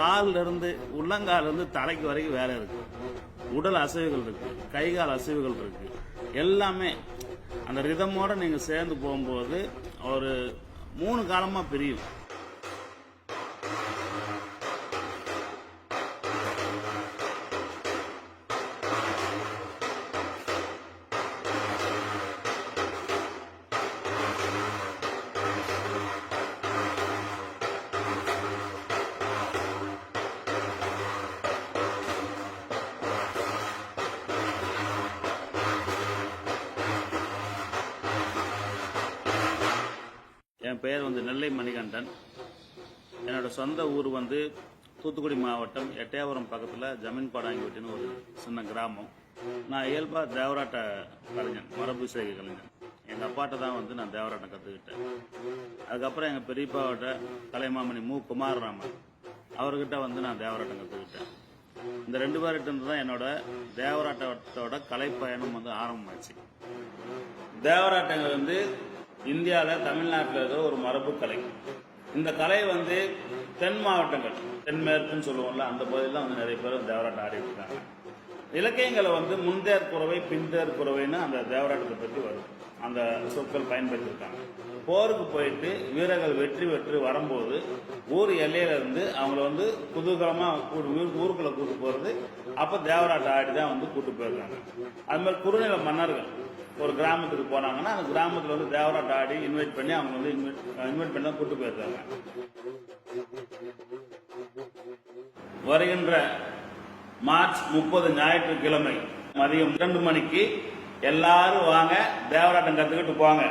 காலில் இருந்து உள்ளங்கால இருந்து தலைக்கு வரைக்கும் வேலை இருக்கு, உடல் அசைவுகள் இருக்கு, கைகால் அசைவுகள் இருக்கு, எல்லாமே அந்த ரிதமோட நீங்க சேர்ந்து போகும்போது ஒரு 3 காலமா பிரியும். என் பெயர் நெல்லை மணிகண்டன். என்னோட சொந்த ஊர் தூத்துக்குடி மாவட்டம் எட்டயபுரம் பக்கத்தில் ஜமீன்பாடாங்கிவட்டின்னு ஒரு சின்ன கிராமம். நான் இயல்பாக தேவராட்ட கலைஞன், மரபு சேகை கலைஞன். எங்கள் அப்பாட்ட தான் நான் தேவராட்டம் கற்றுக்கிட்டேன். அதுக்கப்புறம் எங்கள் பெரியப்பாவோட கலைமாமணி மு. குமாரராமன் அவர்கிட்ட நான் தேவராட்டம் கற்றுக்கிட்டேன். இந்த 2 பேர்கிட்ட தான் என்னோட தேவராட்டத்தோட கலைப்பயணம் ஆரம்பமாச்சு. தேவராட்டங்கள் இந்தியாவில் தமிழ்நாட்டில் ஏதோ ஒரு மரபு கலை. இந்த கலை தென் மாவட்டங்கள், தென்மேற்குன்னு சொல்லுவோம்ல, அந்த பகுதியில் நிறைய பேர் தேவராட்டம் ஆடிட்டு இருக்காங்க. இலக்கியங்களை முன்தேர் குறவை பின்தேர் குறவைன்னு அந்த தேவராட்டத்தை பற்றி வரும், அந்த சொற்கள் பயன்படுத்தியிருக்காங்க. போருக்கு போயிட்டு வீரர்கள் வெற்றி பெற்று வரும்போது ஊர் எல்லையில இருந்து அவங்கள குதூகலமா ஊருக்குள்ள கூட்டு போறது, அப்ப தேவராட்டம் ஆடி தான் கூட்டு போயிருக்காங்க. அது மாதிரி குறுநில மன்னர்கள் ஒரு கிராமத்துக்கு போனாங்கன்னா அந்த கிராமத்துல தேவராட்டம் ஆடி இன்வைட் பண்ணி அவங்க இன்வைட் பண்ணி தான் கூட்டு போயிருக்காங்க. வருகின்ற மார்ச் 30 ஞாயிற்றுக்கிழமை மதியம் 2 மணிக்கு எல்லாரும் வாங்க, தேவராட்டம் கத்துக்கிட்டு போங்க.